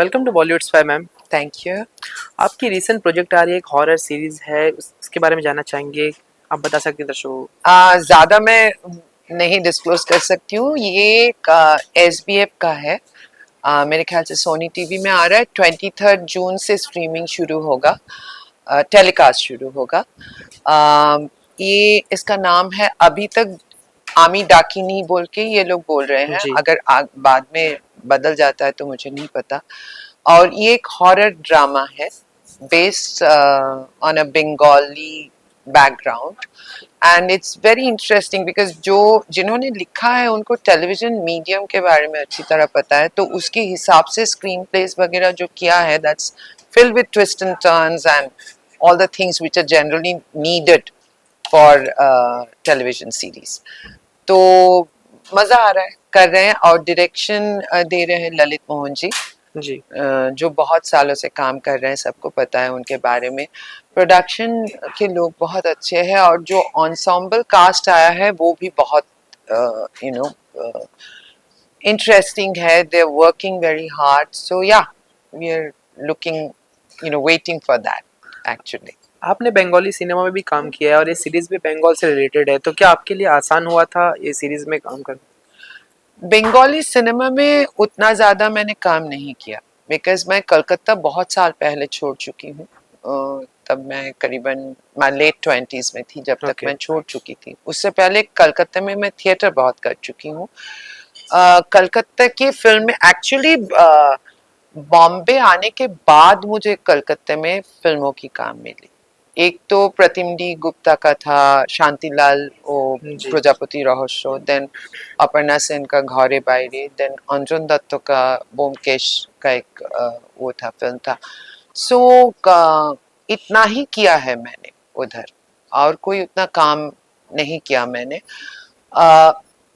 Welcome to Bollywood spy ma'am. Thank you. आपकी recent project आ रही है, एक हॉरर सीरीज है, उसके बारे में जानना चाहेंगे। आप बता सकते हैं दर्शकों को? ज़्यादा मैं नहीं डिस्क्लोज कर सकती हूँ। ये SBF का है। मेरे ख्याल से सोनी टीवी में आ रहा है। 23 जून से स्ट्रीमिंग शुरू होगा, टेलीकास्ट शुरू होगा। ये इसका नाम है अभी तक आमी डाकिनी बोल के ये लोग बोल रहे हैं। जी। अगर बाद में बदल जाता है तो मुझे नहीं पता। और ये एक हॉरर ड्रामा है based on a Bengali background. And it's very interesting because जो जिन्होंने लिखा है उनको टेलीविजन मीडियम के बारे में अच्छी तरह पता है, तो उसके हिसाब से स्क्रीन प्लेस वगैरह जो किया है that's filled with twists and turns and all the things which are generally needed for television series. तो मजा आ रहा है, कर रहे हैं। और डायरेक्शन दे रहे हैं ललित मोहन जी, जी। जो बहुत सालों से काम कर रहे हैं, सबको पता है उनके बारे में। प्रोडक्शन के लोग बहुत अच्छे हैं और जो ensemble कास्ट आया है वो भी बहुत यू नो इंटरेस्टिंग है। They are working very hard, so yeah we are looking waiting for that actually. आपने बंगाली सिनेमा में भी काम किया है और ये सीरीज भी बंगाल से रिलेटेड है, तो क्या आपके लिए आसान हुआ था ये सीरीज में काम करना? बंगाली सिनेमा में उतना ज़्यादा मैंने काम नहीं किया बिकॉज मैं कलकत्ता बहुत साल पहले छोड़ चुकी हूँ। तब मैं करीबन मैं लेट 20s में थी जब तक ओके। मैं छोड़ चुकी थी। उससे पहले कलकत्ता में मैं थिएटर बहुत कर चुकी हूँ। कलकत्ता की फिल्म में एक्चुअली बॉम्बे आने के बाद मुझे कलकत्ते में फिल्मों की काम मिली। एक तो प्रतिम गुप्ता का था, शांतिलाल ओ जी। प्रजापति रहस्य, देन अपर्णा सेन का घरे बायरे, देन अंजन दत्त का ब्योमकेश का एक वो था, फिल्म था। सो इतना ही किया है मैंने उधर, और कोई उतना काम नहीं किया मैंने।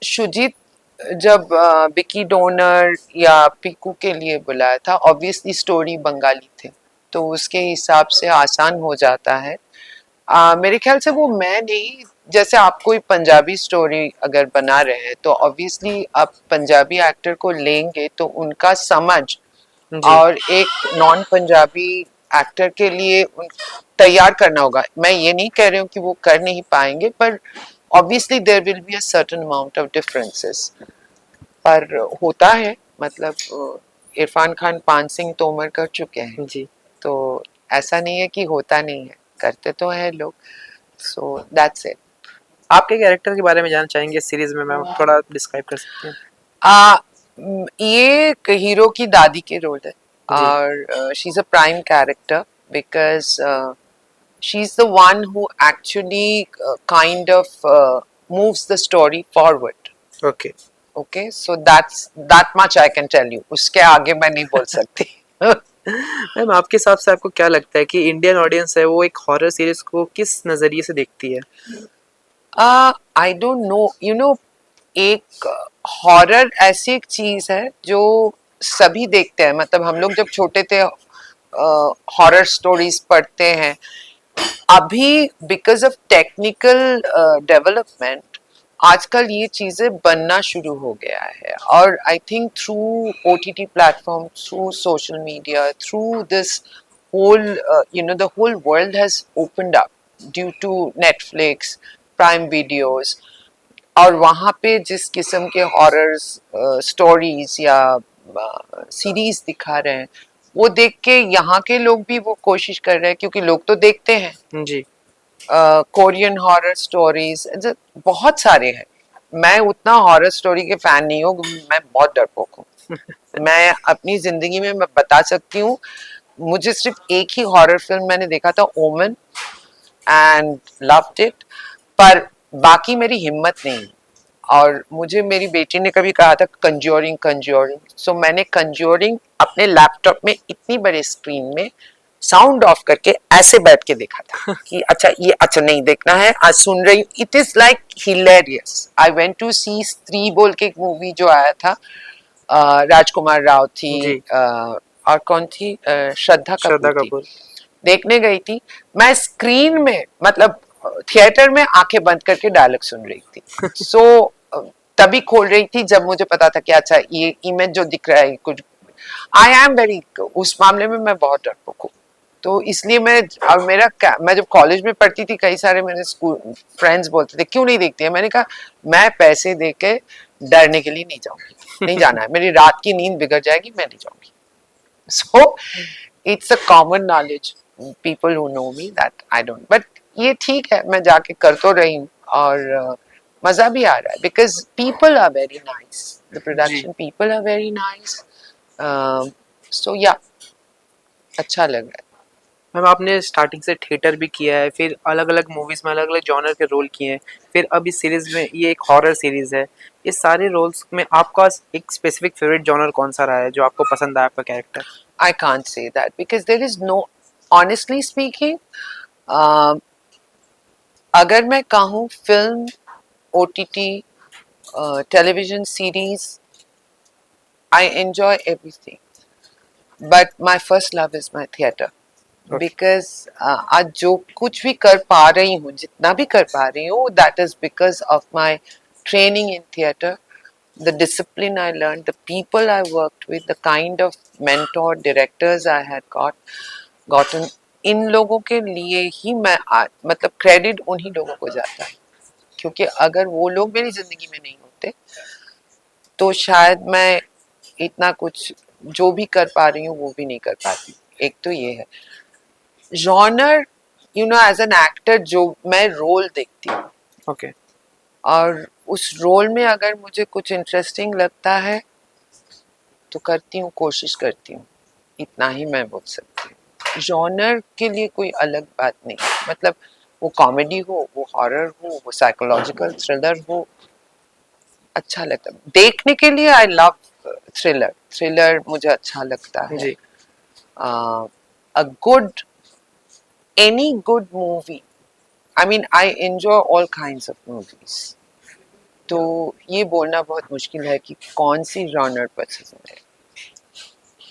शुजित जब बिकी डोनर या पीकू के लिए बुलाया था, ऑब्वियसली स्टोरी बंगाली थे तो उसके हिसाब से आसान हो जाता है। मेरे ख्याल से वो मैं नहीं, जैसे आप कोई पंजाबी स्टोरी अगर बना रहे हैं तो ऑब्वियसली आप पंजाबी एक्टर को लेंगे तो उनका समझ जी। और एक नॉन पंजाबी एक्टर के लिए तैयार करना होगा। मैं ये नहीं कह रही हूँ कि वो कर नहीं पाएंगे, पर obviously there will be a certain amount of differences. पर होता है, मतलब इरफान खान 5 सिंह तोमर कर चुके हैं, जी। तो ऐसा नहीं है कि होता नहीं है, करते तो हैं लोग। So that's it. आपके कैरेक्टर के बारे में जानना चाहेंगे सीरीज में मैम, थोड़ा डिस्क्राइब कर सकते हैं? आ ये एक हीरो की दादी के रोल है जी। और she is a prime character because she is the one who actually kind of moves the story forward. Okay. Okay, so that much I can tell you. उसके आगे मैं नहीं बोल सकती। मैम, आपके हिसाब से आपको क्या लगता है कि इंडियन ऑडियंस है वो एक हॉरर सीरीज को किस नजरिए से देखती है? I don't know, you know, एक हॉरर ऐसी एक चीज है जो सभी देखते हैं। मतलब हम लोग जब छोटे थे हॉरर स्टोरीज पढ़ते हैं। अभी बिकॉज ऑफ टेक्निकल डेवलपमेंट आजकल ये चीजें बनना शुरू हो गया है, और I think through OTT platform, through social media, through this whole the whole world has opened up due to Netflix, Prime Videos। और वहाँ पे जिस किस्म के हॉरर्स स्टोरीज या सीरीज दिखा रहे हैं, वो देख के यहाँ के लोग भी वो कोशिश कर रहे हैं, क्योंकि लोग तो देखते हैं। जी। कोरियन हॉरर स्टोरीज बहुत सारे हैं। मैं उतना हॉरर स्टोरी के फैन नहीं हूँ, मैं बहुत डरपोक हूँ। मैं अपनी जिंदगी में मैं बता सकती हूँ, मुझे सिर्फ एक ही हॉरर फिल्म मैंने देखा था, ओमन, एंड लव्ड इट। पर बाकी मेरी हिम्मत नहीं। और मुझे मेरी बेटी ने कभी कहा था कंज्योरिंग कंज्योरिंग, सो मैंने कंज्योरिंग अपने लैपटॉप में इतनी बड़े स्क्रीन में साउंड ऑफ करके ऐसे बैठ के देखा था कि अच्छा ये अच्छा नहीं देखना है, आज सुन रही। It is like hilarious. I went to see Stree बोल के एक मूवी जो आया था, राजकुमार राव थी, जी। और कौन थी, श्रद्धा श्रद्धा कपूर थी। कपूर। देखने गई थी मैं, स्क्रीन में मतलब थिएटर में आंखें बंद करके डायलॉग सुन रही थी। सो तभी खोल रही थी जब मुझे पता था कि अच्छा ये इमेज जो दिख रहा है कुछ। आई एम वेरी, उस मामले में मैं बहुत डरपोक हूँ। तो इसलिए मैं, और मैं जब कॉलेज में पढ़ती थी, कई सारे मेरे स्कूल फ्रेंड्स बोलते थे क्यों नहीं देखती है, मैंने कहा मैं पैसे दे के डरने के लिए नहीं जाऊंगी, नहीं जाना है, मेरी रात की नींद बिगड़ जाएगी, मैं नहीं जाऊंगी। So it's a common knowledge, people who know me that I don't, but ये ठीक है, मैं जाके कर तो रही हूँ, और मजा भी आ रहा है, because people are very nice, the Zee. Production people are very nice. So yeah, अच्छा लग रहा है। मैम आपने स्टार्टिंग से थिएटर भी किया है, फिर अलग-अलग मूवीज़ में अलग-अलग जॉनर के रोल किए हैं, फिर अब इस सीरीज़ में ये एक हॉरर सीरीज़ है। इस सारे रोल्स में आपका एक स्पेसिफिक फेवरेट जॉनर कौन-सा रहा है जो आपको पसंद आया आपका character? I can't say that because there is no, honestly speaking, uh, अगर मैं कहूँ film, OTT, television series, I enjoy everything. But my first love is my theatre. Okay, Because आज जो कुछ भी कर पा रही हूँ, जितना भी कर पा रही हूँ, that is because of my training in theatre, the discipline I learned, the people I worked with, the kind of mentor directors I had gotten, इन लोगों के लिए ही मैं आज, मतलब क्रेडिट उन्हीं लोगों को जाता है, क्योंकि अगर वो लोग मेरी जिंदगी में नहीं होते तो शायद मैं इतना कुछ जो भी कर पा रही हूँ वो भी नहीं कर पाती। एक तो ये है genre, you know, as an actor जो मैं रोल देखती हूँ, ओके। और उस रोल में अगर मुझे कुछ इंटरेस्टिंग लगता है तो करती हूँ, कोशिश करती हूँ, इतना ही मैं बोल सकती हूँ। जॉनर के लिए कोई अलग बात नहीं, मतलब वो कॉमेडी हो, वो हॉरर हो, वो साइकोलॉजिकल थ्रिलर हो, अच्छा लगता है देखने के लिए। आई लव थ्रिलर, थ्रिलर मुझे अच्छा लगता है। जी, a good, any good movie, I mean I enjoy all kinds of movies. तो ये बोलना बहुत मुश्किल है कि कौन सी जॉनर पसंद है।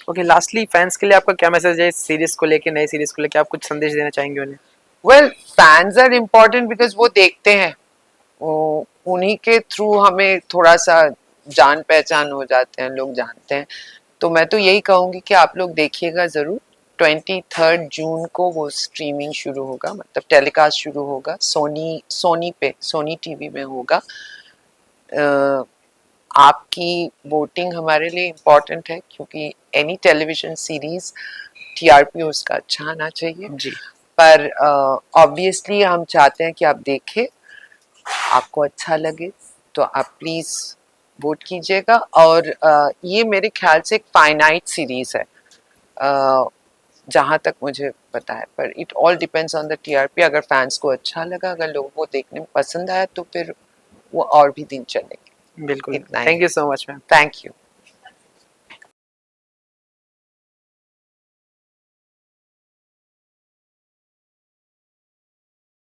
ओके, लास्टली फैन्स के लिए आपका क्या मैसेज है इस सीरीज़ को लेके, नई सीरीज़ को लेके आप कुछ संदेश देना चाहेंगे उन्हें? Well, fans are important because वो देखते हैं, वो उन्हीं के थ्रू हमें थोड़ा सा जान पहचान हो जाते हैं, लोग जानते हैं। तो मैं तो यही कहूँगी कि आप लोग देखिएगा ज़रूर। 23 जून को वो स्ट्रीमिंग शुरू होगा, मतलब टेलीकास्ट शुरू होगा, सोनी पे, सोनी टीवी में होगा। आपकी वोटिंग हमारे लिए इम्पोर्टेंट है, क्योंकि एनी टेलीविजन सीरीज टीआरपी उसका अच्छा आना चाहिए। जी, पर ऑब्वियसली हम चाहते हैं कि आप देखें, आपको अच्छा लगे, तो आप प्लीज़ वोट कीजिएगा। और ये मेरे ख्याल से एक फाइनाइट सीरीज़ है, जहाँ तक मुझे पता है, पर it all depends on the TRP. अगर फैंस को अच्छा लगा, अगर लोगों को देखने में पसंद आया, तो फिर वो और भी दिन चलेंगे। बिल्कुल। इतना ही थैंक है। You so much ma'am. Thank you.